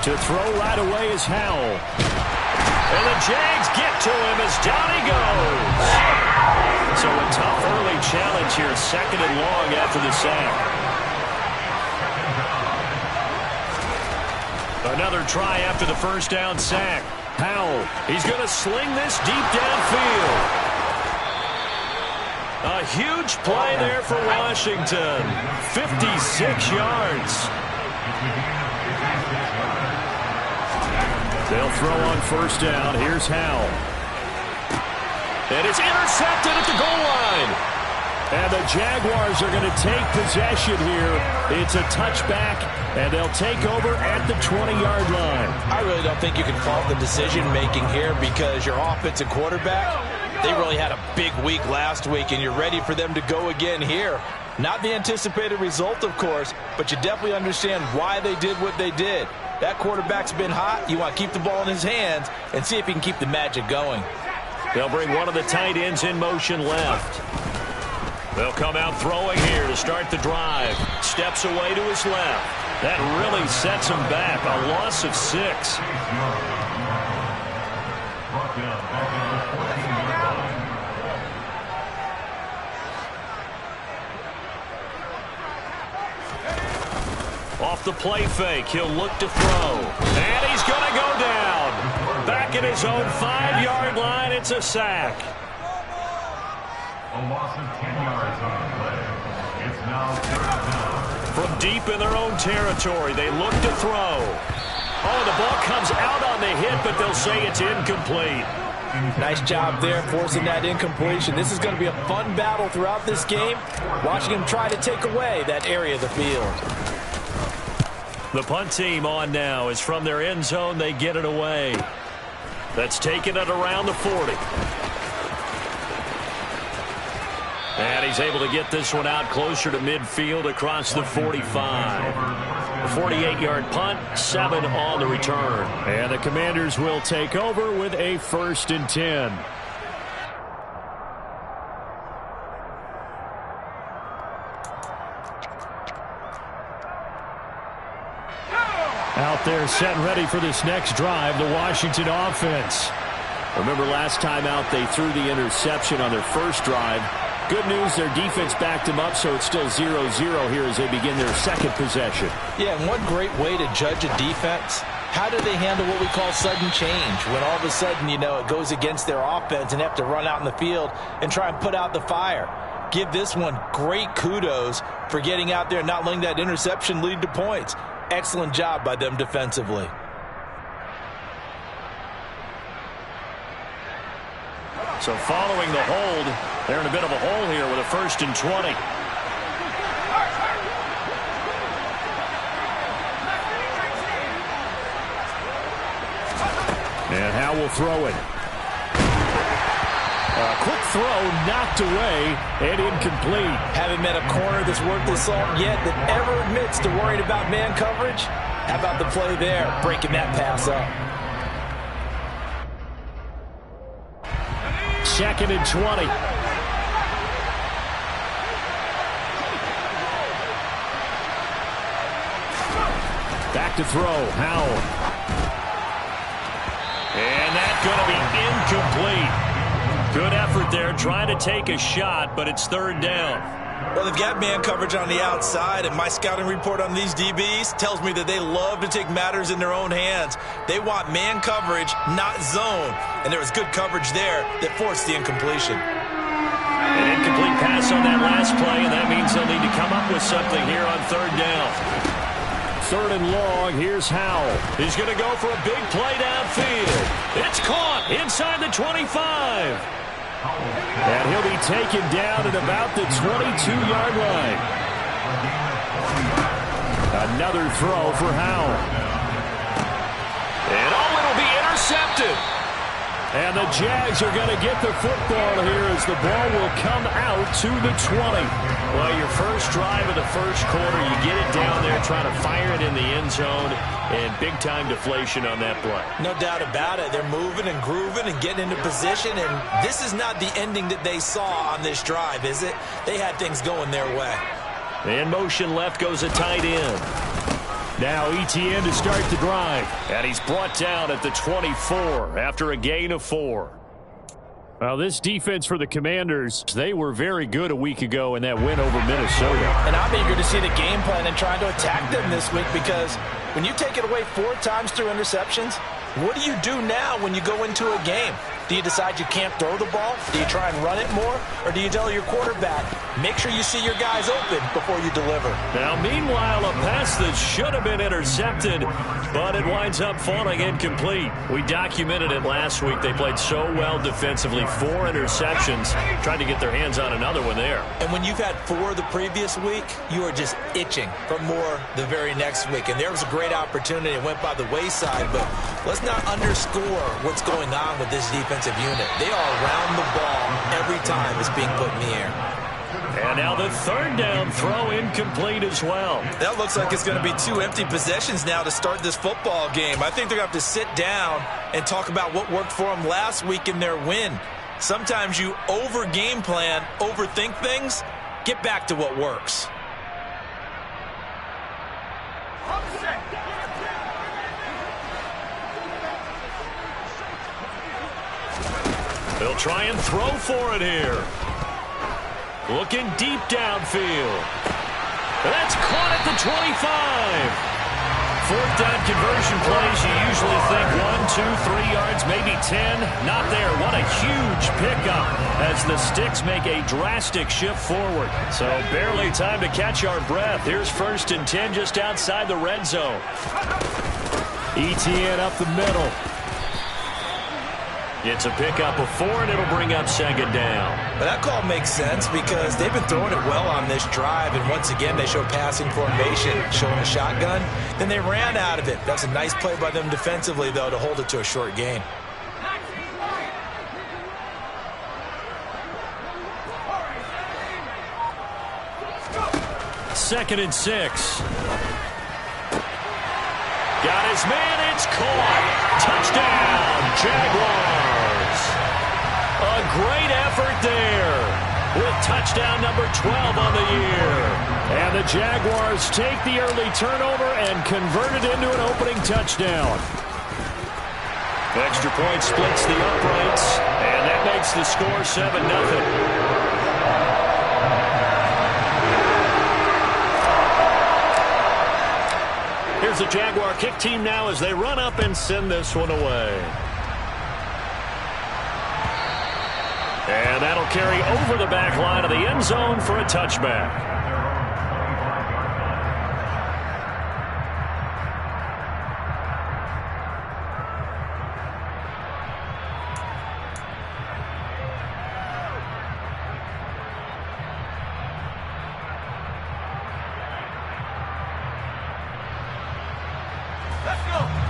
To throw right away is Howell. And the Jags get to him as down he goes. So a tough early challenge here, 2nd and long after the sack. Another try after the first down sack. Howell, he's going to sling this deep downfield. A huge play there for Washington. 56 yards. They'll throw on first down. Here's Howell. And it's intercepted at the goal line. And the Jaguars are going to take possession here. It's a touchback, and they'll take over at the 20-yard line. I really don't think you can fault the decision-making here because your offensive quarterback, they really had a big week last week, and you're ready for them to go again here. Not the anticipated result, of course, but you definitely understand why they did what they did. That quarterback's been hot. You want to keep the ball in his hands and see if he can keep the magic going. They'll bring one of the tight ends in motion left. They'll come out throwing here to start the drive. Steps away to his left. That really sets him back. A loss of 6. Off the play fake, he'll look to throw. And he's going to go down. Back at his own 5-yard line, it's a sack. A loss of 10 yards on the play. It's now 3rd down. From deep in their own territory, they look to throw. Oh, the ball comes out on the hit, but they'll say it's incomplete. Nice job there forcing that incompletion. This is going to be a fun battle throughout this game. Watching him try to take away that area of the field. The punt team on now is from their end zone. They get it away. That's taken it around the 40. And he's able to get this one out closer to midfield across the 45. A 48-yard punt, 7 on the return. And the Commanders will take over with a 1st and 10. Out there set and ready for this next drive, the Washington offense. Remember last time out they threw the interception on their first drive. Good news, their defense backed them up, so it's still 0-0 here as they begin their 2nd possession. Yeah, and one great way to judge a defense, how do they handle what we call sudden change? When all of a sudden, you know, it goes against their offense and they have to run out in the field and try and put out the fire. Give this one great kudos for getting out there and not letting that interception lead to points. Excellent job by them defensively. So following the hold, they're in a bit of a hole here with a 1st and 20. And Howell will throw it. A quick throw knocked away and incomplete. Haven't met a corner that's worth the salt yet that ever admits to worrying about man coverage. How about the play there, breaking that pass up? 2nd and 20. Back to throw, Howell. And that's going to be incomplete. Good effort there, trying to take a shot, but it's 3rd down. Well, they've got man coverage on the outside, and my scouting report on these DBs tells me that they love to take matters in their own hands. They want man coverage, not zone. And there was good coverage there that forced the incompletion. An incomplete pass on that last play, and that means they'll need to come up with something here on 3rd down. 3rd and long, here's Howell. He's going to go for a big play downfield. It's caught inside the 25. And he'll be taken down at about the 22-yard line. Another throw for Howell. And it'll be intercepted. And the Jags are going to get the football here as the ball will come out to the 20. Well, your first drive of the first quarter, you get it down there, trying to fire it in the end zone, and big-time deflation on that play. No doubt about it. They're moving and grooving and getting into position, and this is not the ending that they saw on this drive, is it? They had things going their way. In motion left goes a tight end. Now ETN to start the drive. And he's brought down at the 24 after a gain of 4. Well, this defense for the Commanders, they were very good a week ago in that win over Minnesota. And I'm eager to see the game plan and trying to attack them this week, because when you take it away 4 times through interceptions, what do you do now when you go into a game? Do you decide you can't throw the ball? Do you try and run it more? Or do you tell your quarterback, make sure you see your guys open before you deliver? Now, meanwhile, a pass that should have been intercepted, but it winds up falling incomplete. We documented it last week. They played so well defensively. 4 interceptions. Tried to get their hands on another one there. And when you've had 4 the previous week, you are just itching for more the very next week. And there was a great opportunity. It went by the wayside, but let's not underscore what's going on with this defensive unit. They are around the ball every time it's being put in the air. And now the 3rd down throw incomplete as well. That looks like it's going to be 2 empty possessions now to start this football game. I think they're going to have to sit down and talk about what worked for them last week in their win. Sometimes you over-game plan, overthink things. Get back to what works. They'll try and throw for it here. Looking deep downfield. That's caught at the 25. 4th down conversion plays, you usually think 1, 2, 3 yards, maybe 10. Not there. What a huge pickup as the Sticks make a drastic shift forward. So barely time to catch our breath. Here's 1st and 10 just outside the red zone. ETN up the middle. It's a pickup of 4, and it'll bring up 2nd down. But that call makes sense because they've been throwing it well on this drive, and once again they show passing formation, showing the shotgun. Then they ran out of it. That's a nice play by them defensively, though, to hold it to a short gain. Second and 6. Got his man, it's caught. Touchdown, Jaguars. A great effort there with touchdown number 12 on the year. And the Jaguars take the early turnover and convert it into an opening touchdown. Extra point splits the uprights, and that makes the score 7-0. Here's the Jaguar kick team now as they run up and send this one away. And that'll carry over the back line of the end zone for a touchback.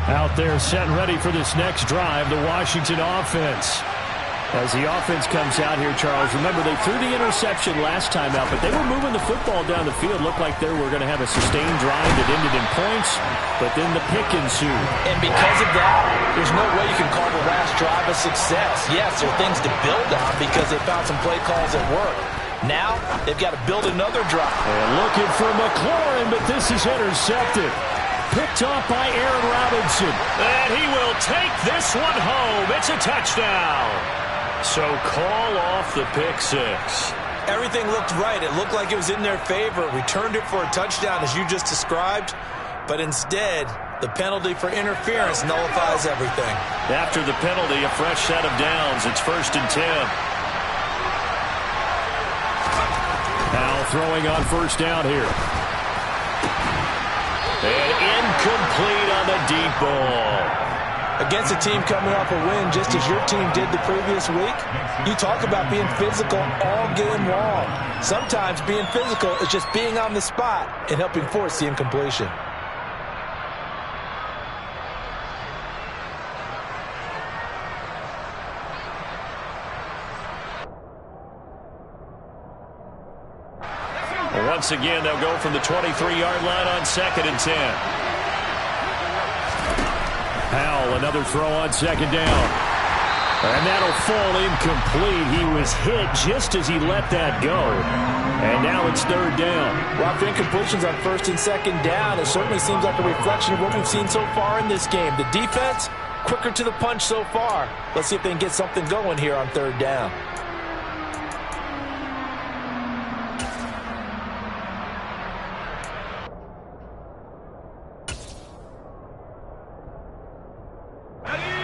Out there set and ready for this next drive, the Washington offense. As the offense comes out here, Charles, remember they threw the interception last time out, but they were moving the football down the field. Looked like they were going to have a sustained drive that ended in points, but then the pick ensued. And because of that, there's no way you can call the last drive a success. Yes, there are things to build on because they found some play calls that work. Now, they've got to build another drive. And looking for McLaurin, but this is intercepted. Picked off by Aaron Robinson. And he will take this one home. It's a touchdown. So call off the pick 6. Everything looked right. It looked like it was in their favor. Returned it for a touchdown, as you just described. But instead, the penalty for interference nullifies everything. After the penalty, a fresh set of downs. It's 1st and 10. Now throwing on 1st down here. And incomplete on the deep ball. Against a team coming off a win just as your team did the previous week, you talk about being physical all game long. Sometimes being physical is just being on the spot and helping force the incompletion. Once again, they'll go from the 23-yard line on 2nd and 10. Howell, another throw on 2nd down. And that'll fall incomplete. He was hit just as he let that go. And now it's third down. Well, for incompletions on first and second down, it certainly seems like a reflection of what we've seen so far in this game. The defense, quicker to the punch so far. Let's see if they can get something going here on third down.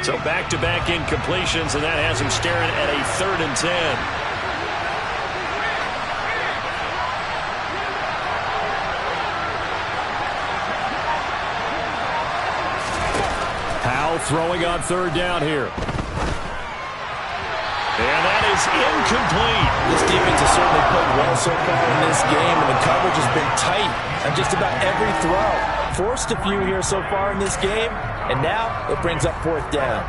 So back-to-back incompletions, and that has him staring at a 3rd and 10. Powell throwing on third down here. And that is incomplete. This defense has certainly played well so far in this game, and the coverage has been tight on just about every throw. Forced a few here so far in this game, and now it brings up 4th down.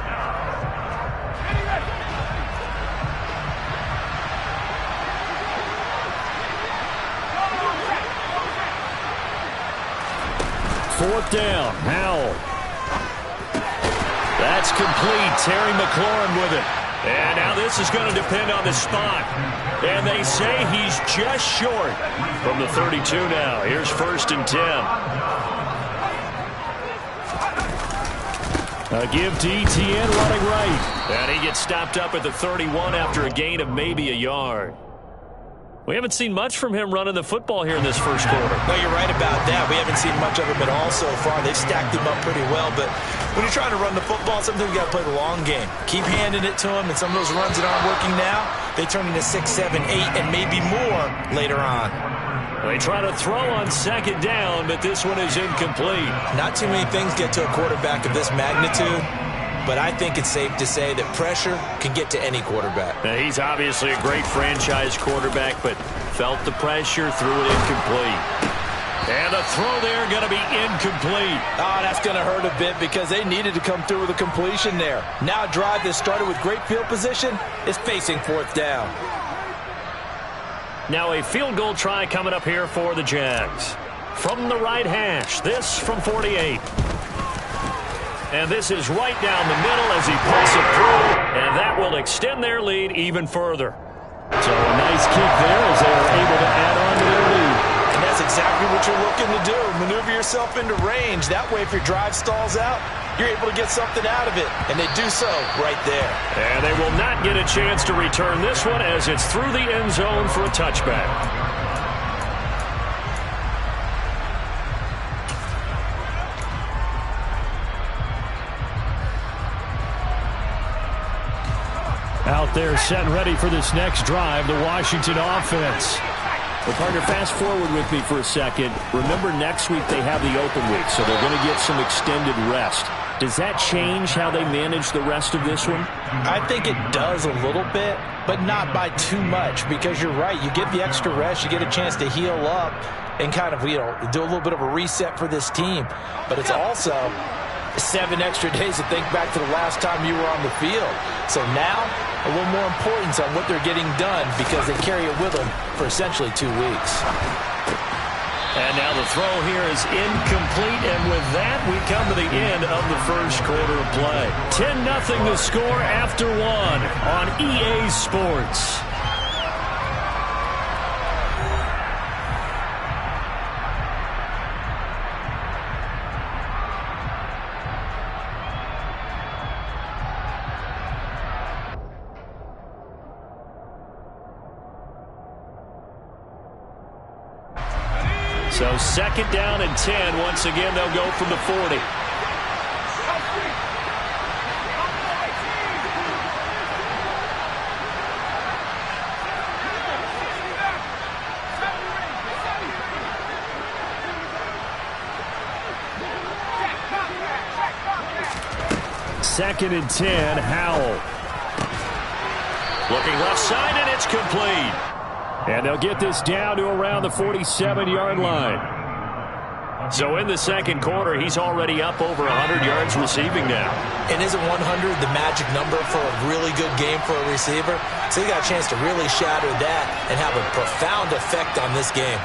Fourth down, Howell. That's complete. Terry McLaurin with it. And now this is going to depend on the spot. And they say he's just short from the 32 now. Here's 1st and 10. A give to ETN running right. And he gets stopped up at the 31 after a gain of maybe a yard. We haven't seen much from him running the football here in this first quarter. No, you're right about that. We haven't seen much of him at all so far. They've stacked him up pretty well, but when you're trying to run the football, sometimes you got to play the long game. Keep handing it to him, and some of those runs that aren't working now, they turn into 6, 7, 8, and maybe more later on. They try to throw on 2nd down, but this one is incomplete. Not too many things get to a quarterback of this magnitude, but I think it's safe to say that pressure can get to any quarterback. Now, he's obviously a great franchise quarterback, but felt the pressure, threw it incomplete. And the throw there going to be incomplete. Oh, that's going to hurt a bit because they needed to come through with a completion there. Now a drive that started with great field position is facing 4th down. Now a field goal try coming up here for the Jags. From the right hash, this from 48. And this is right down the middle as he puts it through, and that will extend their lead even further. So a nice kick there as they are able to add on to their lead. And that's exactly what you're looking to do. Maneuver yourself into range. That way, if your drive stalls out, you're able to get something out of it. And they do so right there. And they will not get a chance to return this one as it's through the end zone for a touchback. Out there set and ready for this next drive, the Washington offense. Well, partner, fast forward with me for a second. Remember, next week they have the open week, so they're going to get some extended rest. Does that change how they manage the rest of this one? I think it does a little bit, but not by too much, because you're right. You get the extra rest, you get a chance to heal up and kind of, do a little bit of a reset for this team. But it's also 7 extra days to think back to the last time you were on the field. So now, a little more importance on what they're getting done because they carry it with them for essentially 2 weeks. And now the throw here is incomplete, and with that, we come to the end of the first quarter of play. 10-0 the score after 1 on EA Sports. So 2nd down and 10. Once again, they'll go from the 40. Second and 10, Howell. Looking left side, and it's complete. And they'll get this down to around the 47-yard line. So in the second quarter, he's already up over 100 yards receiving now. And isn't 100 the magic number for a really good game for a receiver? So he got a chance to really shatter that and have a profound effect on this game.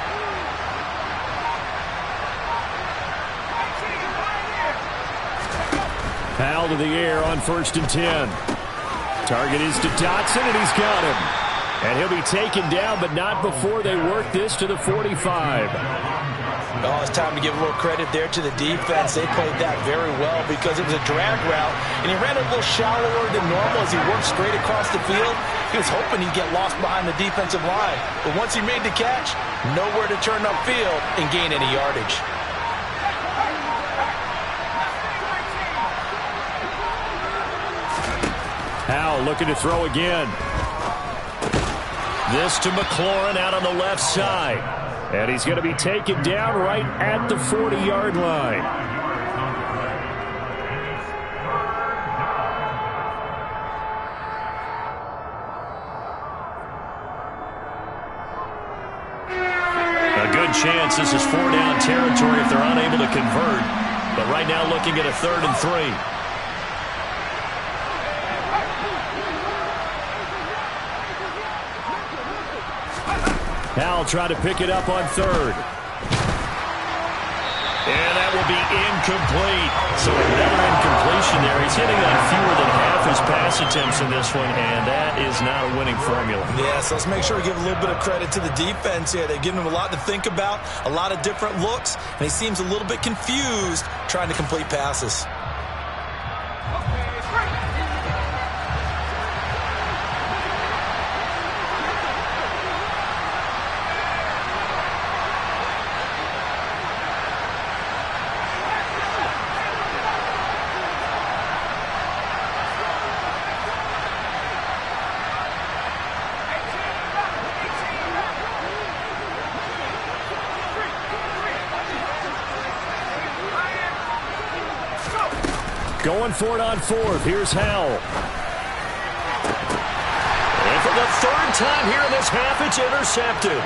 Powell to the air on 1st and 10. Target is to Dotson, and he's got him. And he'll be taken down, but not before they work this to the 45. Oh, it's time to give a little credit there to the defense. They played that very well because it was a drag route, and he ran a little shallower than normal as he worked straight across the field. He was hoping he'd get lost behind the defensive line. But once he made the catch, nowhere to turn upfield and gain any yardage. Howell looking to throw again. This to McLaurin out on the left side. And he's going to be taken down right at the 40-yard line. A good chance this is 4-down territory if they're unable to convert. But right now looking at a 3rd and 3. Howell trying to pick it up on 3rd. And that will be incomplete. So another incompletion there. He's hitting on fewer than half his pass attempts in this one, and that is not a winning formula. Yeah, so let's make sure we give a little bit of credit to the defense here. They've given him a lot to think about, a lot of different looks, and he seems a little bit confused trying to complete passes. Going for it on 4th. Here's Howell. And for the 3rd time here in this half, it's intercepted.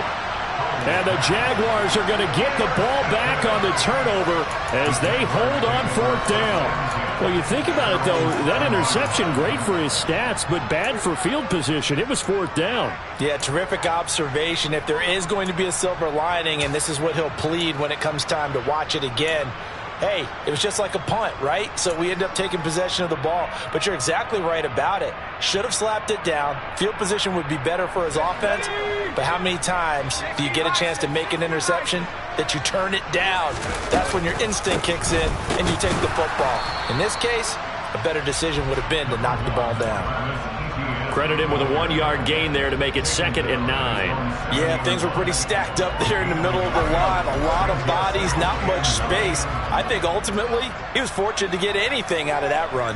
And the Jaguars are going to get the ball back on the turnover as they hold on 4th down. Well, you think about it, though, that interception, great for his stats, but bad for field position. It was 4th down. Yeah, terrific observation. If there is going to be a silver lining, and this is what he'll plead when it comes time to watch it again, hey, it was just like a punt, right? So we end up taking possession of the ball. But you're exactly right about it. Should have slapped it down. Field position would be better for his offense. But how many times do you get a chance to make an interception that you turn it down? That's when your instinct kicks in and you take the football. In this case, a better decision would have been to knock the ball down. Credit him with a 1-yard gain there to make it 2nd and 9. Yeah, things were pretty stacked up there in the middle of the line. A lot of bodies, not much space. I think ultimately he was fortunate to get anything out of that run.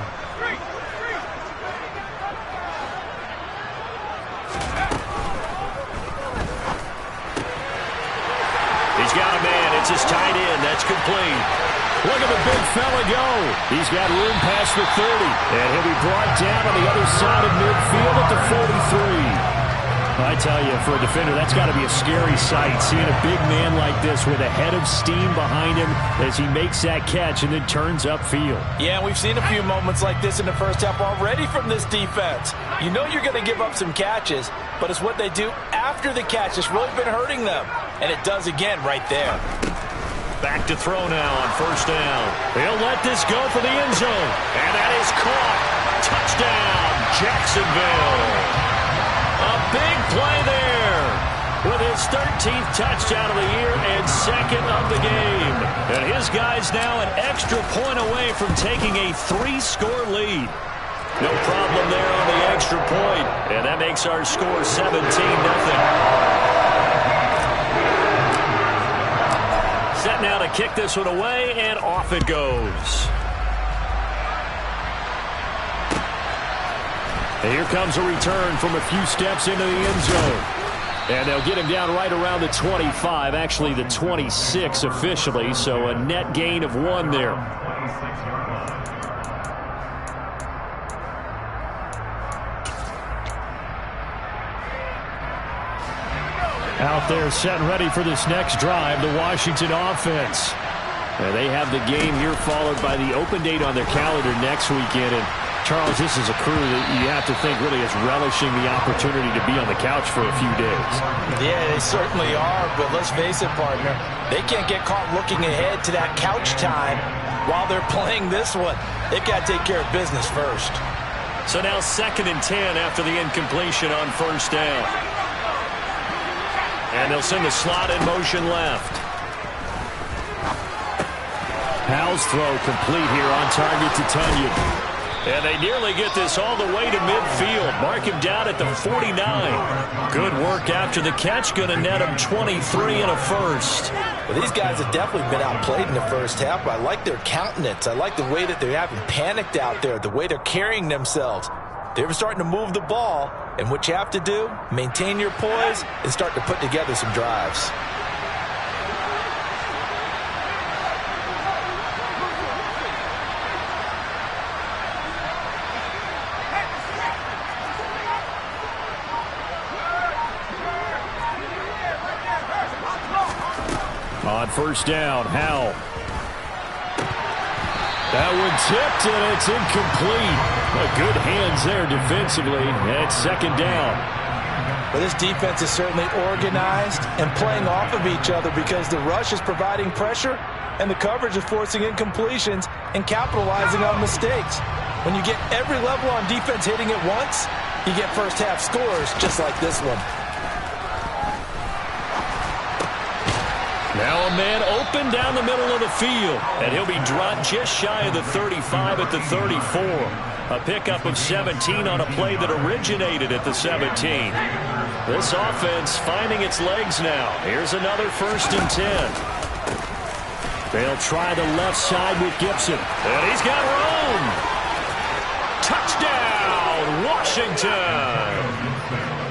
He's got a man. It's his tight end. That's complete. Look at the big fella go. He's got room past the 30. And he'll be brought down on the other side of midfield at the 43. I tell you, for a defender, that's got to be a scary sight, seeing a big man like this with a head of steam behind him as he makes that catch and then turns upfield. Yeah, we've seen a few moments like this in the first half already from this defense. You know you're going to give up some catches, but it's what they do after the catch that's really been hurting them. And it does again right there. Back to throw now on 1st down. He'll let this go for the end zone. And that is caught. Touchdown, Jacksonville. A big play there with his 13th touchdown of the year and 2nd of the game. And his guy's now an extra point away from taking a 3-score lead. No problem there on the extra point. And that makes our score 17-0. Set now to kick this one away, and off it goes. And here comes a return from a few steps into the end zone. And they'll get him down right around the 25, actually the 26 officially, so a net gain of 1 there. Out there set and ready for this next drive, the Washington offense. And they have the game here followed by the open date on their calendar next weekend. And Charles, this is a crew that you have to think really is relishing the opportunity to be on the couch for a few days. Yeah, they certainly are, but let's face it, partner. They can't get caught looking ahead to that couch time while they're playing this one. They've got to take care of business first. So now 2nd and 10 after the incompletion on first down. And they'll send the slot in motion left. Howell's throw complete here on target to Tunyon. And they nearly get this all the way to midfield. Mark him down at the 49. Good work after the catch. Going to net him 23 and a first. Well, these guys have definitely been outplayed in the first half, but I like their countenance. I like the way that they haven't panicked out there, the way they're carrying themselves. They're starting to move the ball, and what you have to do, maintain your poise and start to put together some drives. On first down, Howell. That one tipped, and it's incomplete. Good hands there defensively, and it's 2nd down. Well, this defense is certainly organized and playing off of each other because the rush is providing pressure and the coverage is forcing incompletions and capitalizing on mistakes. When you get every level on defense hitting it once, you get first half scores just like this one. Now a man open down the middle of the field, and he'll be dropped just shy of the 35 at the 34. A pickup of 17 on a play that originated at the 17. This offense finding its legs now. Here's another 1st and 10. They'll try the left side with Gibson. And he's got room. Touchdown, Washington.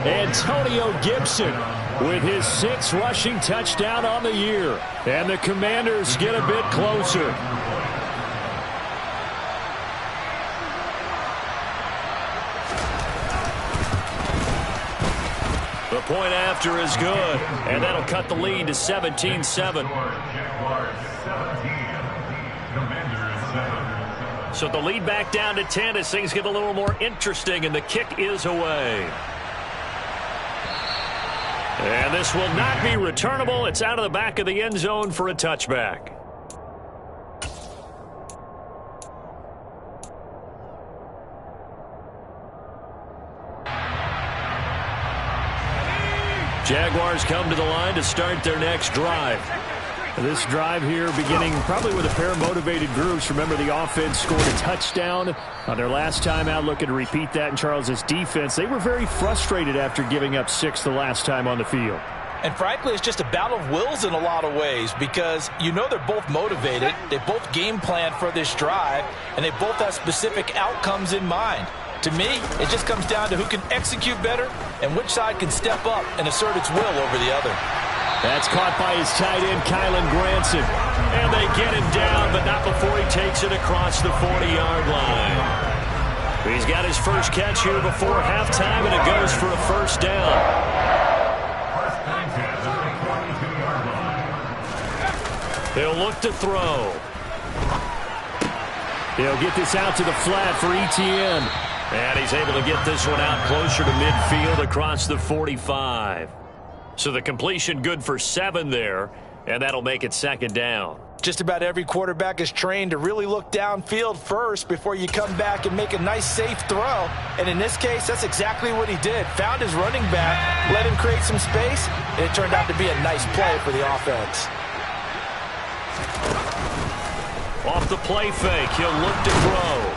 Antonio Gibson with his 6th rushing touchdown on the year. And the Commanders get a bit closer. The point after is good, and that'll cut the lead to 17-7. So the lead back down to 10 as things get a little more interesting, and the kick is away. And this will not be returnable. It's out of the back of the end zone for a touchback. Jaguars come to the line to start their next drive. This drive here beginning probably with a pair of motivated groups. Remember, the offense scored a touchdown on their last time out, looking to repeat that in Charles's defense. They were very frustrated after giving up 6 the last time on the field. And frankly, it's just a battle of wills in a lot of ways because you know they're both motivated, they both game plan for this drive, and they both have specific outcomes in mind. To me, it just comes down to who can execute better and which side can step up and assert its will over the other. That's caught by his tight end, Kylen Granson. And they get him down, but not before he takes it across the 40-yard line. He's got his first catch here before halftime, and it goes for a first down. They'll look to throw. He'll get this out to the flat for Etienne. And he's able to get this one out closer to midfield across the 45. So the completion good for 7 there, and that'll make it 2nd down. Just about every quarterback is trained to really look downfield first before you come back and make a nice, safe throw. And in this case, that's exactly what he did. Found his running back, let him create some space, and it turned out to be a nice play for the offense. Off the play fake, he'll look to throw.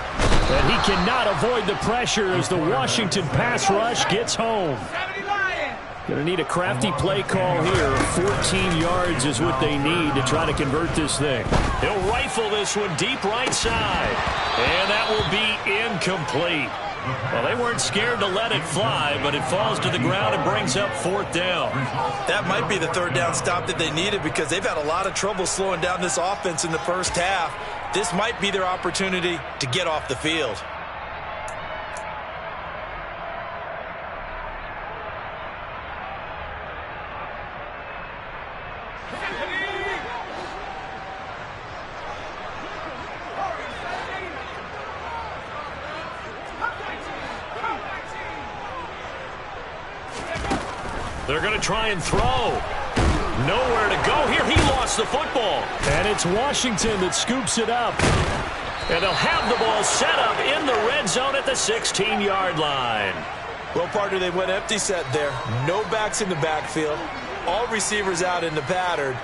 And he cannot avoid the pressure as the Washington pass rush gets home. Going to need a crafty play call here. 14 yards is what they need to try to convert this thing. He'll rifle this one deep right side. And that will be incomplete. Well, they weren't scared to let it fly, but it falls to the ground and brings up 4th down. That might be the 3rd down stop that they needed because they've had a lot of trouble slowing down this offense in the first half. This might be their opportunity to get off the field. They're going to try and throw. Nowhere to go here. He lost the football. And it's Washington that scoops it up. And they'll have the ball set up in the red zone at the 16-yard line. Well, partner, they went empty set there. No backs in the backfield. All receivers out in the pattern.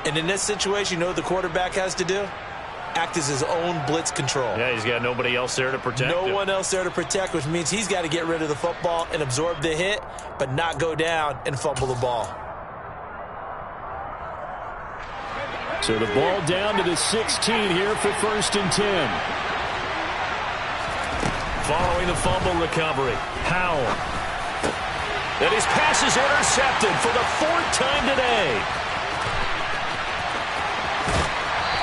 And in this situation, you know what the quarterback has to do? Act as his own blitz control. Yeah, he's got nobody else there to protect him. No one else there to protect, which means he's got to get rid of the football and absorb the hit, but not go down and fumble the ball. So the ball down to the 16 here for 1st and 10. Following the fumble recovery, Howell. And his pass is intercepted for the 4th time today.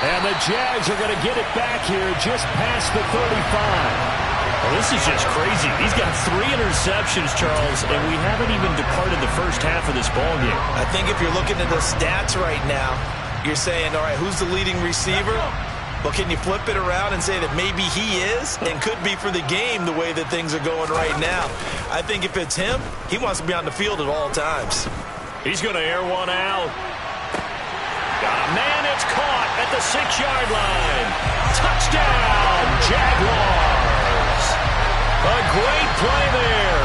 And the Jags are going to get it back here just past the 35. Well, this is just crazy. He's got 3 interceptions, Charles, and we haven't even departed the first half of this ballgame. I think if you're looking at the stats right now, you're saying, all right, who's the leading receiver? Well, can you flip it around and say that maybe he is and could be for the game the way that things are going right now? I think if it's him, he wants to be on the field at all times. He's going to air one out. Got a man, it's caught at the 6-yard line. Touchdown, Jaguars. A great play there.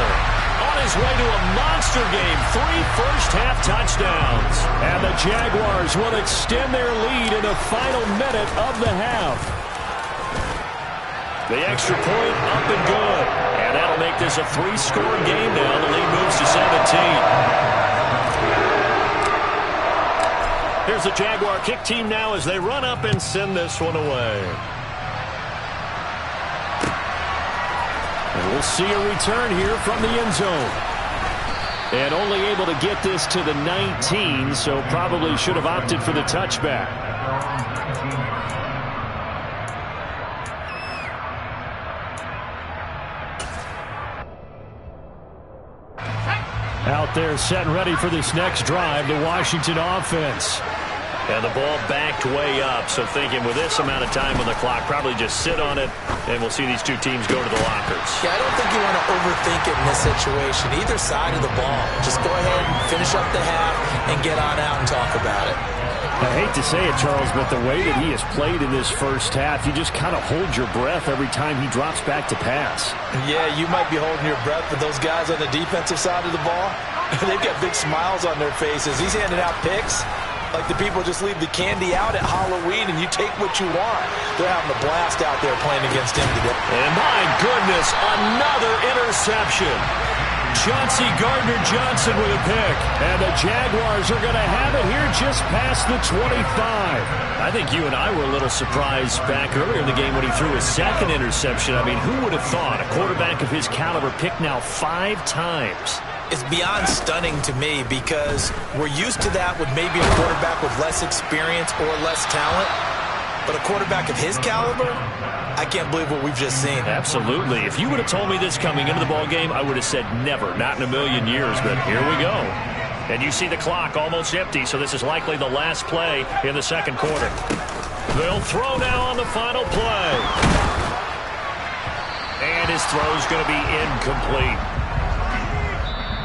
On his way to a monster game, 3 first-half touchdowns. And the Jaguars will extend their lead in the final minute of the half. The extra point up and good. And that'll make this a 3-score game now. The lead moves to 17. Here's the Jaguar kick team now as they run up and send this one away. And we'll see a return here from the end zone. And only able to get this to the 19, so probably should have opted for the touchback. Out there set and ready for this next drive, the Washington offense. And the ball backed way up, so thinking with this amount of time on the clock, probably just sit on it, and we'll see these two teams go to the lockers. Yeah, I don't think you want to overthink it in this situation. Either side of the ball. Just go ahead and finish up the half and get on out and talk about it. I hate to say it, Charles, but the way that he has played in this first half, you just kind of hold your breath every time he drops back to pass. Yeah, you might be holding your breath, but those guys on the defensive side of the ball, they've got big smiles on their faces. He's handing out picks like the people just leave the candy out at Halloween and you take what you want. They're having a blast out there playing against him today. And my goodness, another interception. Chauncey Gardner-Johnson with a pick. And the Jaguars are going to have it here just past the 25. I think you and I were a little surprised back earlier in the game when he threw his 2nd interception. I mean, who would have thought a quarterback of his caliber picked now 5 times? It's beyond stunning to me because we're used to that with maybe a quarterback with less experience or less talent. But a quarterback of his caliber, I can't believe what we've just seen. Absolutely. If you would have told me this coming into the ballgame, I would have said never, not in a million years. But here we go. And you see the clock almost empty, so this is likely the last play in the 2nd quarter. They'll throw now on the final play. And his throw's going to be incomplete.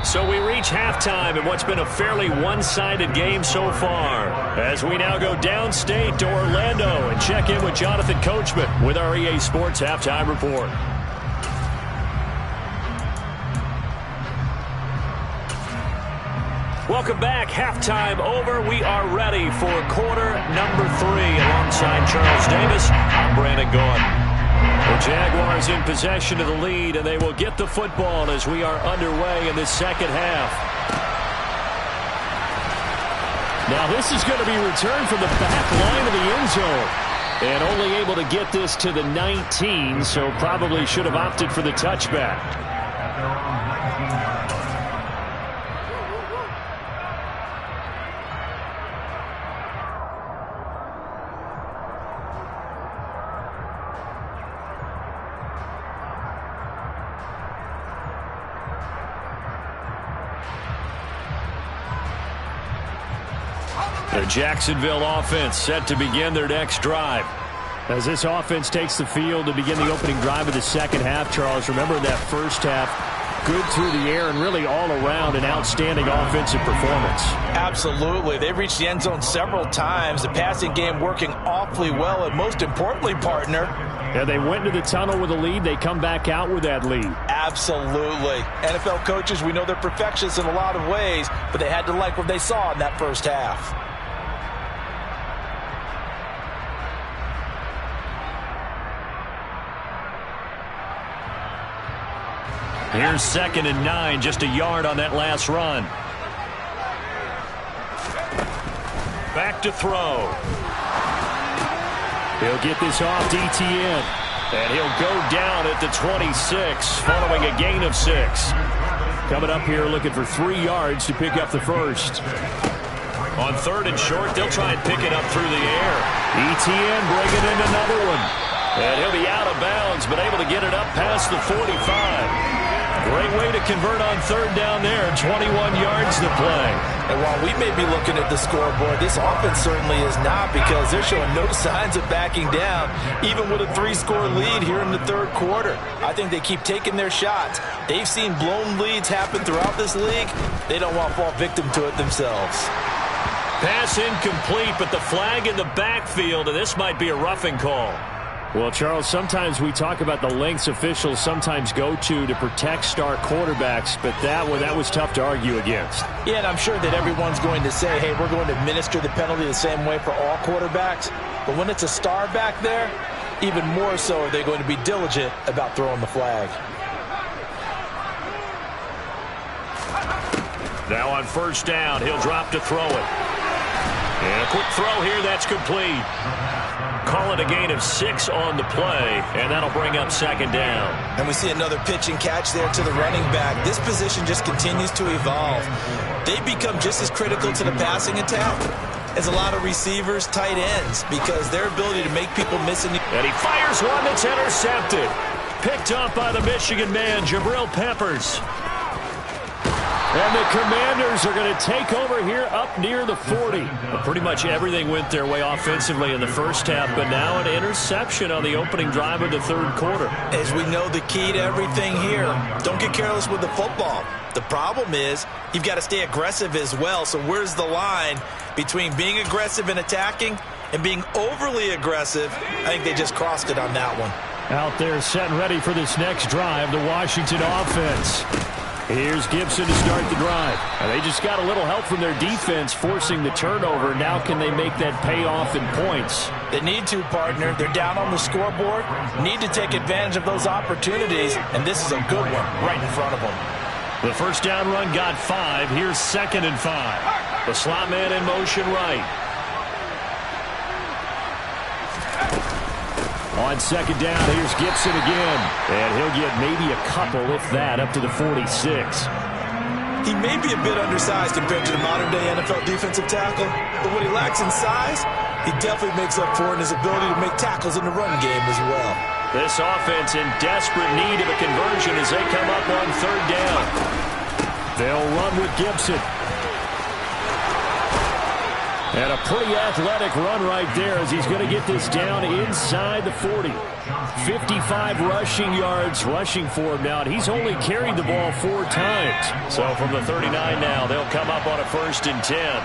So we reach halftime in what's been a fairly one-sided game so far. As we now go downstate to Orlando and check in with Jonathan Coachman with our EA Sports Halftime Report. Welcome back. Halftime over. We are ready for quarter number 3. Alongside Charles Davis, I'm Brandon Gordon. The Jaguars in possession of the lead, and they will get the football as we are underway in the 2nd half. Now this is going to be returned from the back line of the end zone. And only able to get this to the 19, so probably should have opted for the touchback. The Jacksonville offense set to begin their next drive. As this offense takes the field to begin the opening drive of the 2nd half, Charles, remember in that first half, good through the air and really all around an outstanding offensive performance. Absolutely. They've reached the end zone several times. The passing game working awfully well, and most importantly, partner, yeah, they went into the tunnel with a lead. They come back out with that lead. Absolutely. NFL coaches, we know they're perfectionists in a lot of ways, but they had to like what they saw in that first half. Here's 2nd and 9, just a yard on that last run. Back to throw. He'll get this off to Etienne. And he'll go down at the 26, following a gain of 6. Coming up here looking for 3 yards to pick up the first. On 3rd and short, they'll try and pick it up through the air. Etienne bringing in another one. And he'll be out of bounds, but able to get it up past the 45. Great way to convert on 3rd down there. 21 yards to play. And while we may be looking at the scoreboard, this offense certainly is not, because they're showing no signs of backing down, even with a 3-score lead here in the 3rd quarter. I think they keep taking their shots. They've seen blown leads happen throughout this league. They don't want to fall victim to it themselves. Pass incomplete, but the flag in the backfield, and this might be a roughing call. Well, Charles, sometimes we talk about the lengths officials sometimes go to protect star quarterbacks, but that was tough to argue against. Yeah, and I'm sure that everyone's going to say, hey, we're going to administer the penalty the same way for all quarterbacks. But when it's a star back there, even more so are they going to be diligent about throwing the flag. Now on 1st down, he'll drop to throw it. And a quick throw here, that's complete. Call it a gain of 6 on the play, and that'll bring up 2nd down. And we see another pitch and catch there to the running back. This position just continues to evolve. They become just as critical to the passing attack as a lot of receivers, tight ends, because their ability to make people miss. And he fires one that's intercepted. Picked up by the Michigan man, Jabril Peppers. And the Commanders are going to take over here up near the 40. Well, pretty much everything went their way offensively in the first half, but now an interception on the opening drive of the 3rd quarter. As we know, the key to everything here, don't get careless with the football. The problem is you've got to stay aggressive as well. So where's the line between being aggressive and attacking and being overly aggressive? I think they just crossed it on that one. Out there set and ready for this next drive, the Washington offense. Here's Gibson to start the drive. They just got a little help from their defense forcing the turnover. Now can they make that pay off in points? They need to, partner. They're down on the scoreboard. Need to take advantage of those opportunities, and this is a good one right in front of them. The 1st down run got 5. Here's 2nd and 5. The slot man in motion right. On 2nd down, here's Gibson again. And he'll get maybe a couple, if that, up to the 46. He may be a bit undersized compared to the modern-day NFL defensive tackle, but what he lacks in size, he definitely makes up for in his ability to make tackles in the run game as well. This offense in desperate need of a conversion as they come up on 3rd down. They'll run with Gibson. And a pretty athletic run right there as he's going to get this down inside the 40. 55 rushing yards rushing for him now, and he's only carried the ball 4 times. So from the 39 now, they'll come up on a 1st and 10.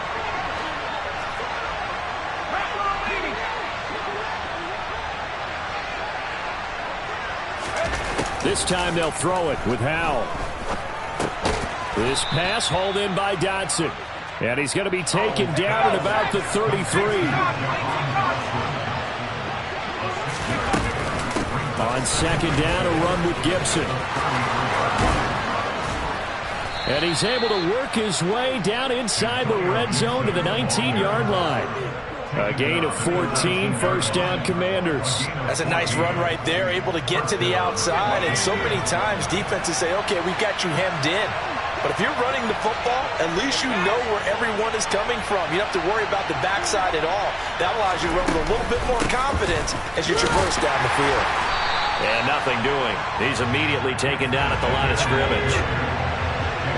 This time they'll throw it with Howell. This pass hauled in by Dotson. And he's going to be taken down at about the 33. On 2nd down, a run with Gibson. And he's able to work his way down inside the red zone to the 19-yard line. A gain of 14, 1st down Commanders. That's a nice run right there, able to get to the outside. And so many times defenses say, okay, we've got you hemmed in. But if you're running the football, at least you know where everyone is coming from. You don't have to worry about the backside at all. That allows you to run with a little bit more confidence as you traverse down the field. And nothing doing. He's immediately taken down at the line of scrimmage.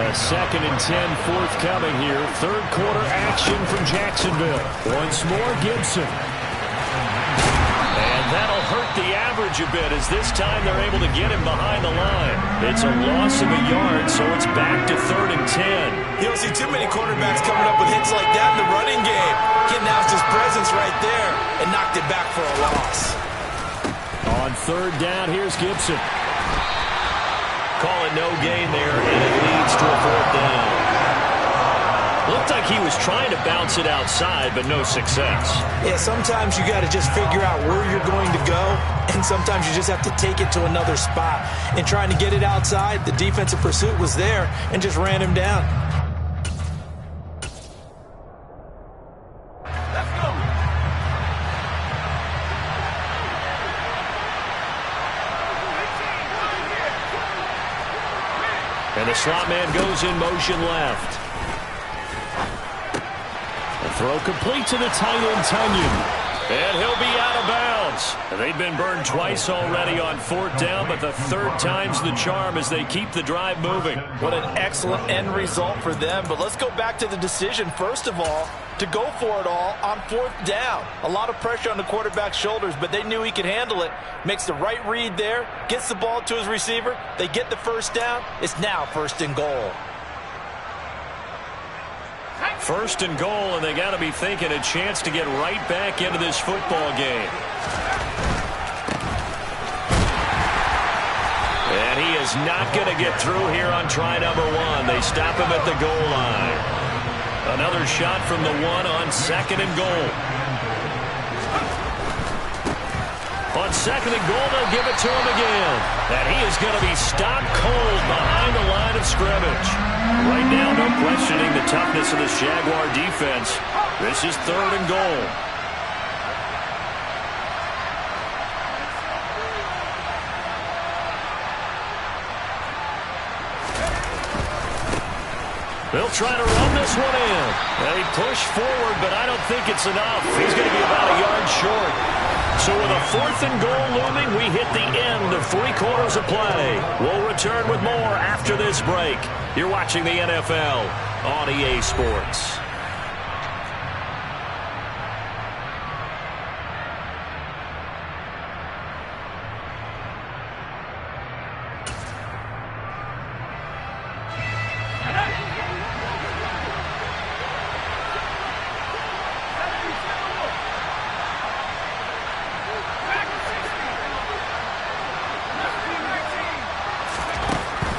A 2nd and 10 forthcoming here. 3rd quarter action from Jacksonville. Once more, Gibson. And that'll hurt the average a bit as this time they're able to get him behind the line. It's a loss of a yard, so it's back to 3rd and 10. You don't see too many quarterbacks coming up with hits like that in the running game. He announced his presence right there and knocked it back for a loss. On 3rd down, here's Gibson. Call it no gain there, and it leads to a 4th down. Looked like he was trying to bounce it outside, but no success. Yeah, sometimes you got to just figure out where you're going to go, and sometimes you just have to take it to another spot. And trying to get it outside, the defensive pursuit was there and just ran him down. Let's go. And the slot man goes in motion left. The throw complete to the tight end, Tunyon. And he'll be out of bounds. They've been burned twice already on 4th down, but the 3rd time's the charm as they keep the drive moving. What an excellent end result for them. But let's go back to the decision, first of all, to go for it all on 4th down. A lot of pressure on the quarterback's shoulders, but they knew he could handle it. Makes the right read there, gets the ball to his receiver. They get the 1st down. It's now 1st and goal. 1st and goal, and they got to be thinking a chance to get right back into this football game. And he is not going to get through here on try number 1. They stop him at the goal line. Another shot from the 1 on 2nd and goal. On 2nd and goal, they'll give it to him again. And he is going to be stopped cold behind the line of scrimmage. Right now, no questioning the toughness of this Jaguar defense. This is 3rd and goal. They'll try to run this one in. They push forward, but I don't think it's enough. He's going to be about a yard short. So with a 4th and goal looming, we hit the end of 3 quarters of play. We'll return with more after this break. You're watching the NFL on EA Sports.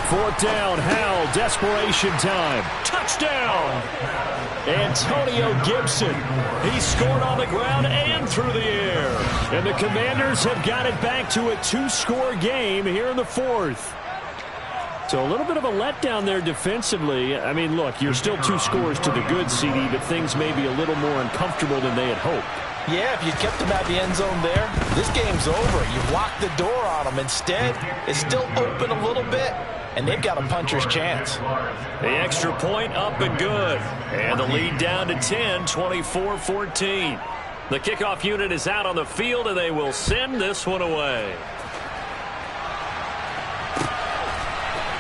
Fourth down, Howell, desperation time. Touchdown! Antonio Gibson. He scored on the ground and through the air. And the Commanders have got it back to a 2-score game here in the 4th. So a little bit of a letdown there defensively. I mean, look, you're still 2 scores to the good, CD, but things may be a little more uncomfortable than they had hoped. Yeah, if you kept them at the end zone there, this game's over. You've locked the door on them. Instead, it's still open a little bit, and they've got a puncher's chance. The extra point up and good. And the lead down to 10, 24-14. The kickoff unit is out on the field, and they will send this one away.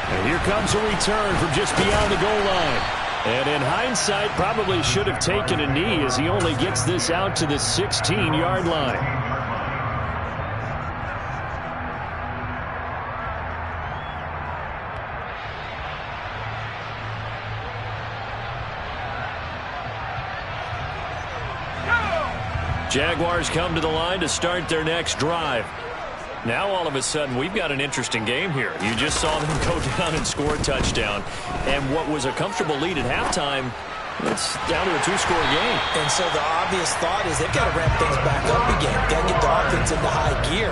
And here comes a return from just beyond the goal line. And in hindsight, probably should have taken a knee as he only gets this out to the 16-yard line. Jaguars come to the line to start their next drive. Now, all of a sudden, we've got an interesting game here. You just saw them go down and score a touchdown. And what was a comfortable lead at halftime, it's down to a 2-score game. And so the obvious thought is they've got to ramp things back up again. Got to get the offense into high gear.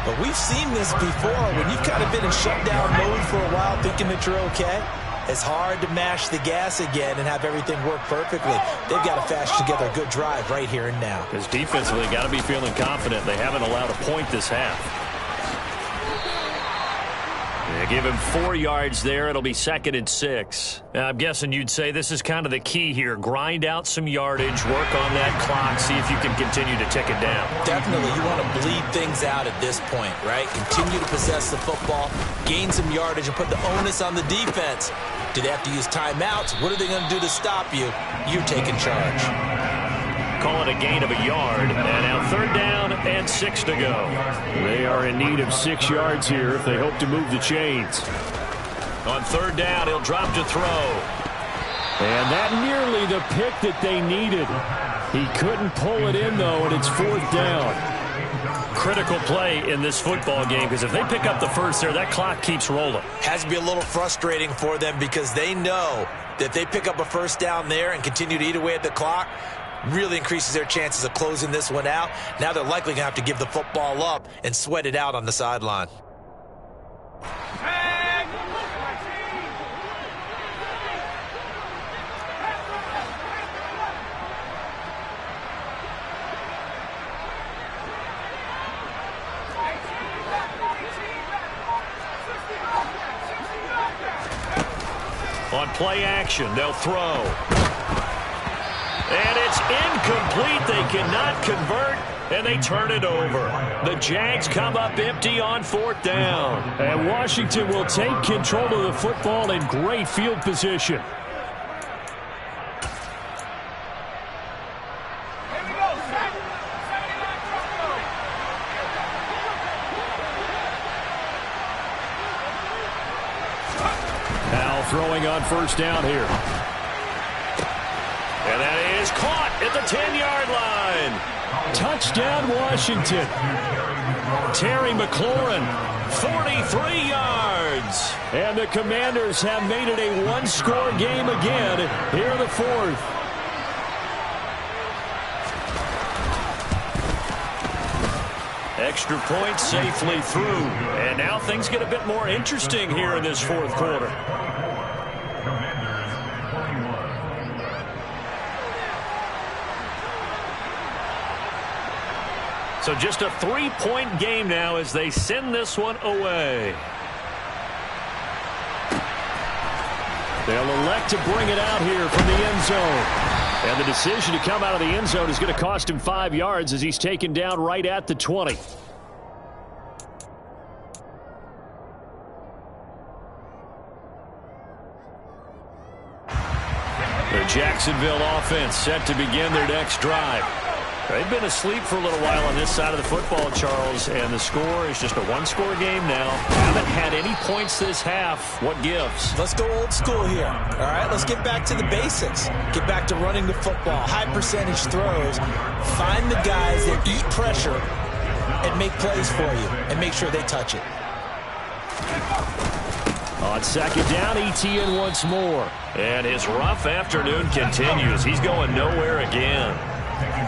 But we've seen this before. When you've kind of been in shutdown mode for a while thinking that you're okay, it's hard to mash the gas again and have everything work perfectly. They've got to fashion together a good drive right here and now. Because defensively, got to be feeling confident. They haven't allowed a point this half. They give him 4 yards there. It'll be 2nd and 6. I'm guessing you'd say this is kind of the key here. Grind out some yardage, work on that clock, see if you can continue to tick it down. Definitely. You want to bleed things out at this point, right? Continue to possess the football, gain some yardage, and put the onus on the defense. Do they have to use timeouts? What are they going to do to stop you? You taking charge. call it a gain of a yard. And now third down and 6 to go. They are in need of 6 yards here if they hope to move the chains. On third down, he'll drop to throw. And that nearly the pick that they needed. He couldn't pull it in, though, and it's fourth down. Critical play in this football game, because if they pick up the first there, that clock keeps rolling. Has to be a little frustrating for them because they know that if they pick up a first down there and continue to eat away at the clock, really increases their chances of closing this one out. Now they're likely going to have to give the football up and sweat it out on the sideline. On play action, they'll throw. And it's incomplete. They cannot convert, and they turn it over. The Jags come up empty on fourth down. And Washington will take control of the football in great field position. Throwing on first down here. And that is caught at the 10-yard line. Touchdown, Washington. Terry McLaurin, 43 yards. And the Commanders have made it a one-score game again here in the fourth. Extra point safely through. And now things get a bit more interesting here in this fourth quarter. So just a 3-point game now as they send this one away. They'll elect to bring it out here from the end zone. And the decision to come out of the end zone is going to cost him 5 yards as he's taken down right at the 20. The Jacksonville offense set to begin their next drive. They've been asleep for a little while on this side of the football, Charles, and the score is just a one-score game now. Haven't had any points this half. What gives? Let's go old school here. All right, let's get back to the basics. Get back to running the football, high percentage throws. Find the guys that eat pressure and make plays for you and make sure they touch it. On second down, Etienne once more. And his rough afternoon continues. He's going nowhere again.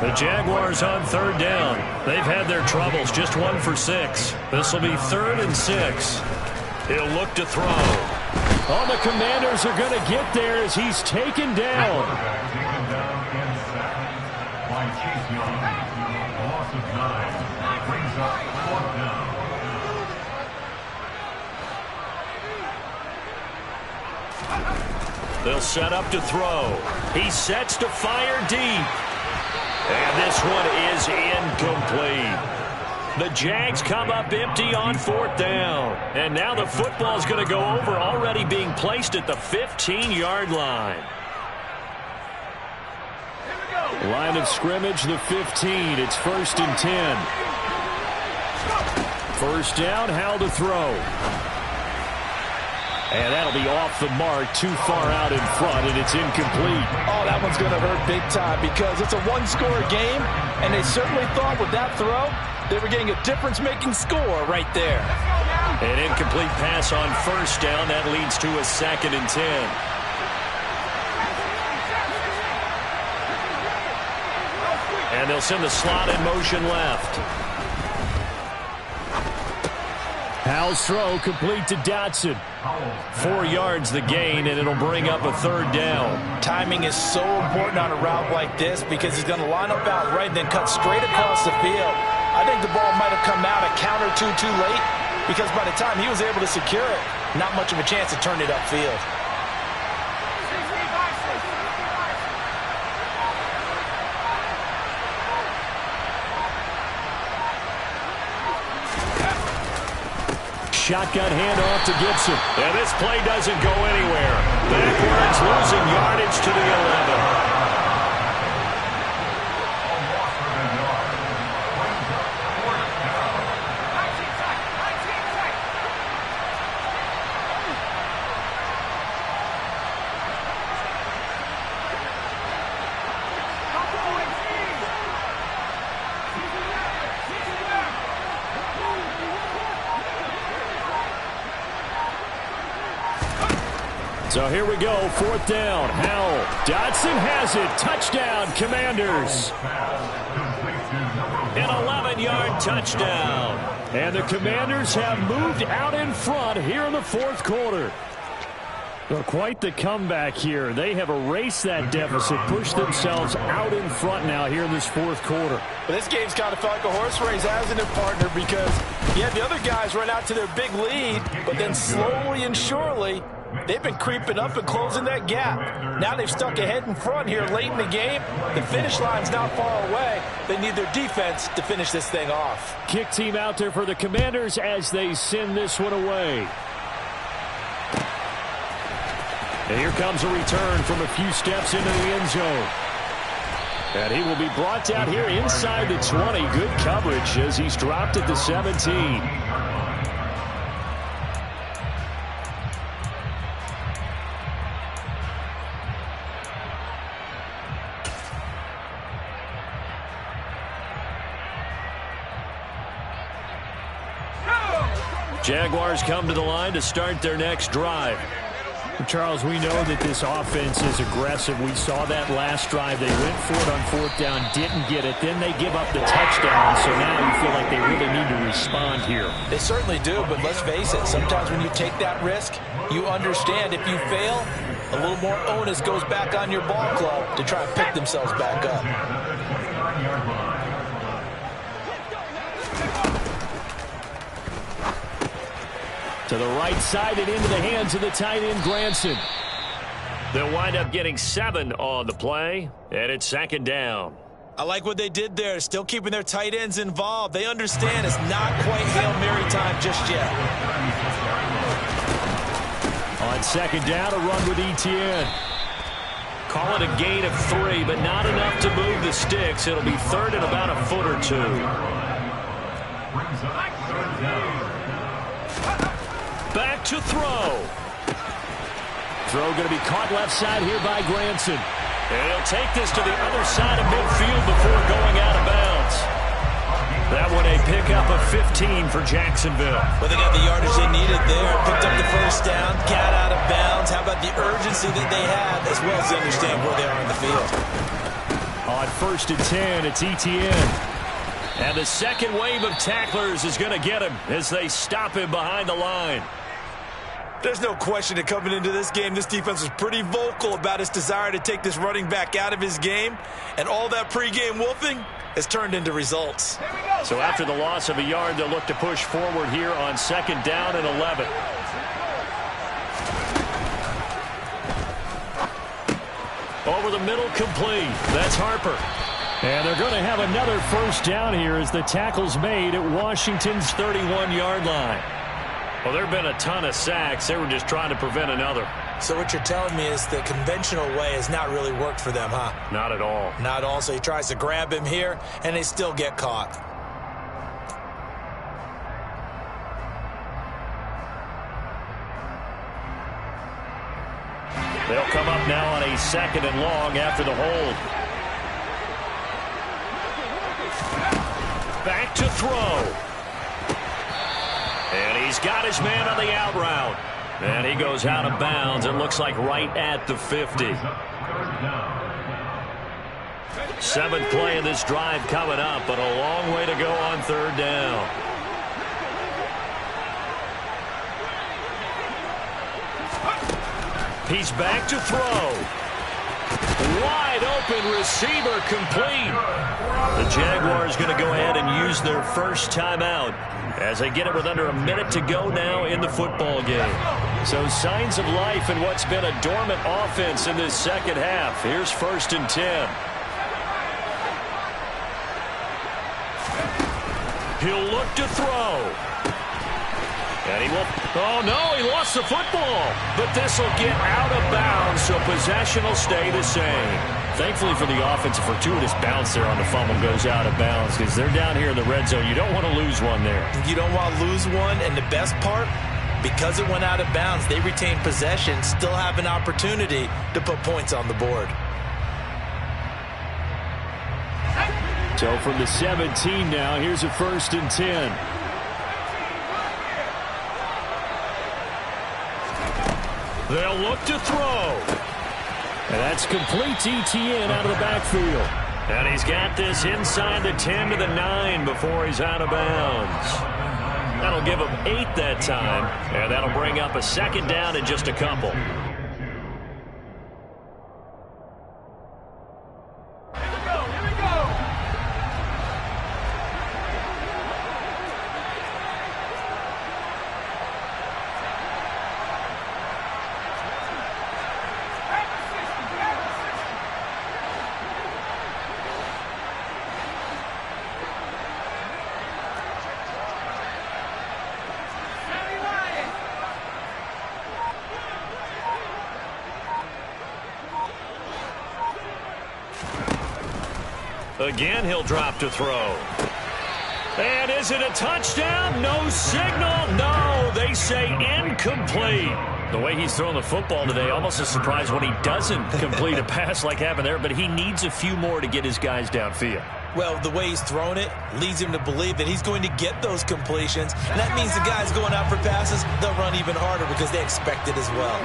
The Jaguars on third down. They've had their troubles, just 1 for 6. This will be 3rd and 6. He'll look to throw. Oh, the Commanders are going to get there as he's taken down. Taken down in second by Chase Young. A loss of 9 brings up 4th down. They'll set up to throw. He sets to fire deep. And this one is incomplete. The Jags come up empty on 4th down. And now the football's going to go over, already being placed at the 15-yard line. Line of scrimmage, the 15. It's 1st and 10. First down, Howell to throw. And that'll be off the mark, too far out in front, and it's incomplete. Oh, that one's going to hurt big time because it's a one-score game, and they certainly thought with that throw they were getting a difference-making score right there. An incomplete pass on first down. That leads to a 2nd and 10. And they'll send the slot in motion left. Howell's throw complete to Dotson. 4 yards the gain, and it'll bring up a 3rd down. Timing is so important on a route like this because he's going to line up out right and then cut straight across the field. I think the ball might have come out a count or two too late because by the time he was able to secure it, not much of a chance to turn it upfield. Shotgun handoff to Gibson. And this play doesn't go anywhere. Backwards, losing yardage to the 11. So here we go, 4th down. Howell. Dodson has it. Touchdown, Commanders. An 11-yard touchdown. And the Commanders have moved out in front here in the 4th quarter. Well, quite the comeback here. They have erased that deficit, pushed themselves out in front now here in this 4th quarter. But this game's kind of felt like a horse race, hasn't it, partner? Because you had the other guys run out to their big lead, but then slowly and surely, they've been creeping up and closing that gap. Now they've stuck ahead in front here late in the game. The finish line's not far away. They need their defense to finish this thing off. Kick team out there for the Commanders as they send this one away. And here comes a return from a few steps into the end zone. And he will be brought down here inside the 20. Good coverage as he's dropped at the 17. Jaguars come to the line to start their next drive. Charles, we know that this offense is aggressive. We saw that last drive. They went for it on 4th down, didn't get it. Then they give up the touchdown, so now you feel like they really need to respond here. They certainly do, but let's face it, sometimes when you take that risk, you understand if you fail, a little more onus goes back on your ball club to try and pick themselves back up. To the right side and into the hands of the tight end, Granson. They'll wind up getting 7 on the play, and it's 2nd down. I like what they did there, still keeping their tight ends involved. They understand it's not quite Hail Mary time just yet. On 2nd down, a run with Etienne. Call it a gain of 3, but not enough to move the sticks. It'll be 3rd and about a foot or 2. Back to throw. Throw going to be caught left side here by Granson. And he'll take this to the other side of midfield before going out of bounds. That one a pickup of 15 for Jacksonville. Well, they got the yardage they needed there. Picked up the 1st down, got out of bounds. How about the urgency that they have, as well as they understand where they are in the field. On 1st and 10, it's Etienne. And the second wave of tacklers is going to get him as they stop him behind the line. There's no question that coming into this game, this defense was pretty vocal about its desire to take this running back out of his game. And all that pregame wolfing has turned into results. So after the loss of a yard, they'll look to push forward here on 2nd down and 11. Over the middle, complete. That's Harper. And they're going to have another 1st down here as the tackle's made at Washington's 31-yard line. Well, there have been a ton of sacks. They were just trying to prevent another. So what you're telling me is the conventional way has not really worked for them, huh? Not at all. Not all. So he tries to grab him here, and they still get caught. They'll come up now on a 2nd and long after the hold. Back to throw. And he's got his man on the out route. And he goes out of bounds. It looks like right at the 50. 7th play of this drive coming up, but a long way to go on 3rd down. He's back to throw. Wide open receiver, complete. The Jaguars going to go ahead and use their 1st timeout as they get it with under a minute to go now in the football game. So signs of life in what's been a dormant offense in this 2nd half. Here's 1st and 10. He'll look to throw. And he will. Oh, no, he lost the football. But this will get out of bounds, so possession will stay the same. Thankfully for the offense, a fortuitous bounce there on the fumble goes out of bounds because they're down here in the red zone. You don't want to lose one there. You don't want to lose one, and the best part, because it went out of bounds, they retain possession, still have an opportunity to put points on the board. So from the 17 now, here's a 1st and 10. They'll look to throw. And that's complete to ETN out of the backfield. And he's got this inside the 10 to the 9 before he's out of bounds. That'll give him 8 that time, and that'll bring up a second down in just a couple. Again, he'll drop to throw. And is it a touchdown? No signal. No, they say incomplete. The way he's throwing the football today, almost a surprise when he doesn't complete a pass like happened there, but he needs a few more to get his guys downfield. Well, the way he's thrown it leads him to believe that he's going to get those completions. And that means the guys going out for passes, they'll run even harder because they expect it as well.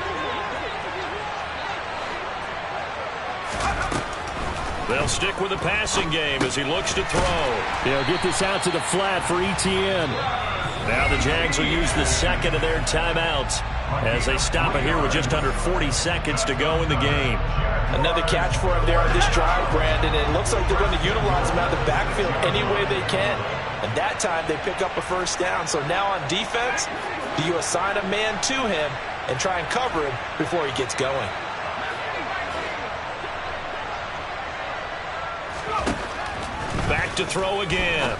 They'll stick with the passing game as he looks to throw. They'll get this out to the flat for ETN. Now the Jags will use the second of their timeouts as they stop it here with just under 40 seconds to go in the game. Another catch for him there on this drive, Brandon. And it looks like they're going to utilize him out of the backfield any way they can. And that time they pick up a first down. So now on defense, do you assign a man to him and try and cover him before he gets going? Back to throw again.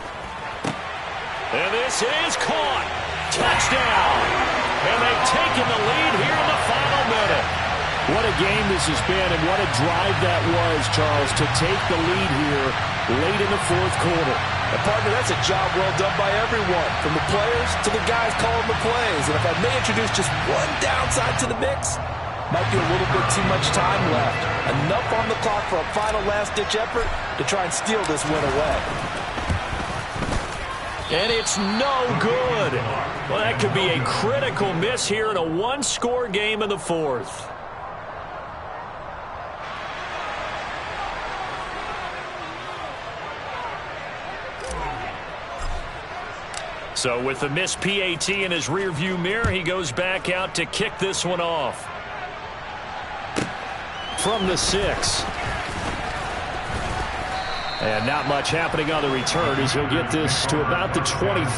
And this is caught. Touchdown. And they've taken the lead here in the final minute. What a game this has been, and what a drive that was, Charles, to take the lead here late in the fourth quarter. And partner, that's a job well done by everyone, from the players to the guys calling the plays. And if I may introduce just one downside to the mix, might be a little bit too much time left. Enough on the clock for a final last-ditch effort to try and steal this win away. And it's no good. Well, that could be a critical miss here in a one-score game in the fourth. So with the missed PAT in his rearview mirror, he goes back out to kick this one off. From the 6. And not much happening on the return as he'll get this to about the 23.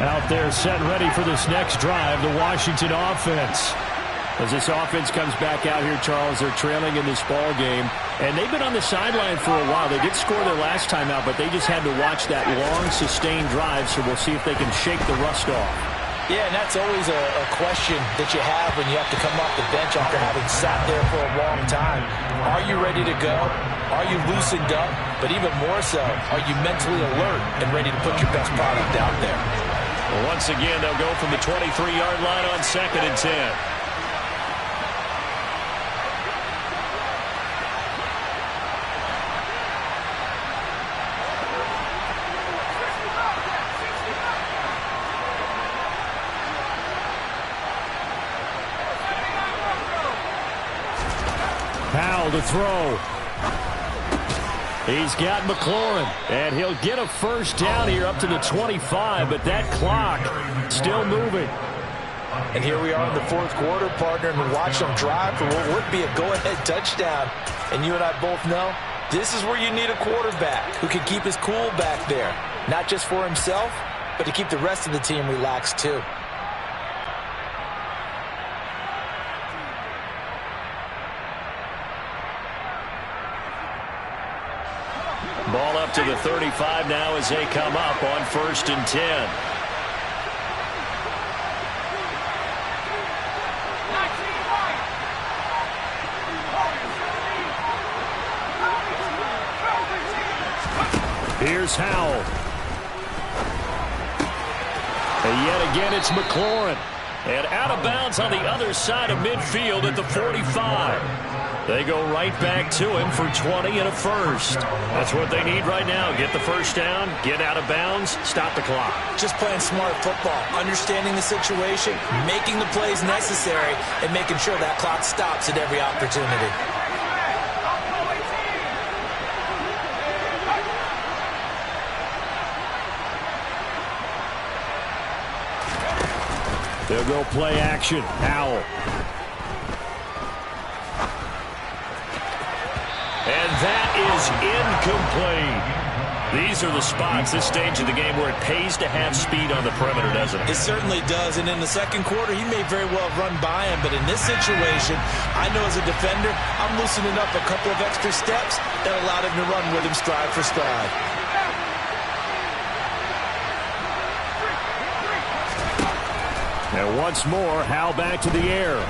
Out there set ready for this next drive, the Washington offense. As this offense comes back out here, Charles, they're trailing in this ball game. And they've been on the sideline for a while. They did score their last time out, but they just had to watch that long, sustained drive, so we'll see if they can shake the rust off. Yeah, and that's always a question that you have when you have to come off the bench after having sat there for a long time. Are you ready to go? Are you loosened up? But even more so, are you mentally alert and ready to put your best product out there? Well, once again, they'll go from the 23-yard line on 2nd and 10. Powell to throw. He's got McLaurin, and he'll get a first down here up to the 25, but that clock still moving. And here we are in the fourth quarter, partner, and watch them drive for what would be a go-ahead touchdown. And you and I both know this is where you need a quarterback who can keep his cool back there, not just for himself, but to keep the rest of the team relaxed too. Ball up to the 35 now as they come up on 1st and 10. Here's Howell. And yet again, it's McLaurin. And out of bounds on the other side of midfield at the 45. They go right back to him for 20 and a first. That's what they need right now. Get the first down, get out of bounds, stop the clock. Just playing smart football, understanding the situation, making the plays necessary, and making sure that clock stops at every opportunity. They'll go play action. Howell. And that is incomplete. These are the spots, this stage of the game, where it pays to have speed on the perimeter, doesn't it? It certainly does, and in the second quarter, he may very well have run by him, but in this situation, I know as a defender, I'm loosening up a couple of extra steps that allowed him to run with him stride for stride. And once more, Howell back to the air.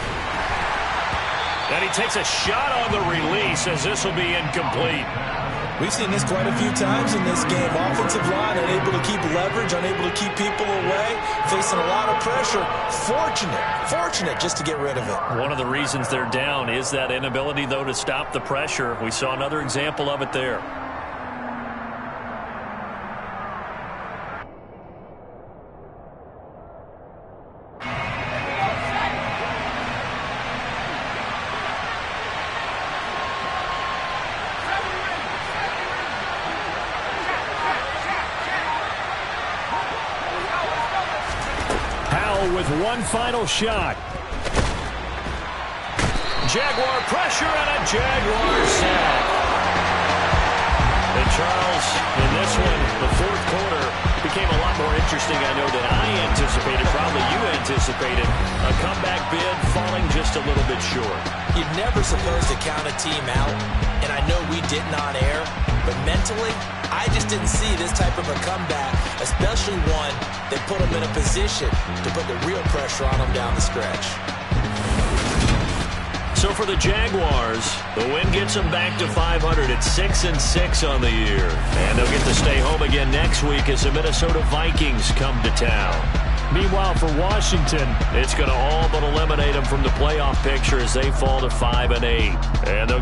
And he takes a shot on the release as this will be incomplete. We've seen this quite a few times in this game. Offensive line unable to keep leverage, unable to keep people away, facing a lot of pressure. Fortunate just to get rid of it. One of the reasons they're down is that inability, though, to stop the pressure. We saw another example of it there. With one final shot. Jaguar pressure and a Jaguar sack. And Charles, in this one, the fourth quarter became a lot more interesting, I know, than I anticipated. Probably you anticipated. A comeback bid falling just a little bit short. You're never supposed to count a team out, and I know we didn't on air, but mentally, I just didn't see this type of a comeback, especially one that put them in a position to put the real pressure on them down the stretch. So for the Jaguars, the win gets them back to 500 at 6-6 on the year. And they'll get to stay home again next week as the Minnesota Vikings come to town. Meanwhile, for Washington, it's going to all but eliminate them from the playoff picture as they fall to 5-8. And they'll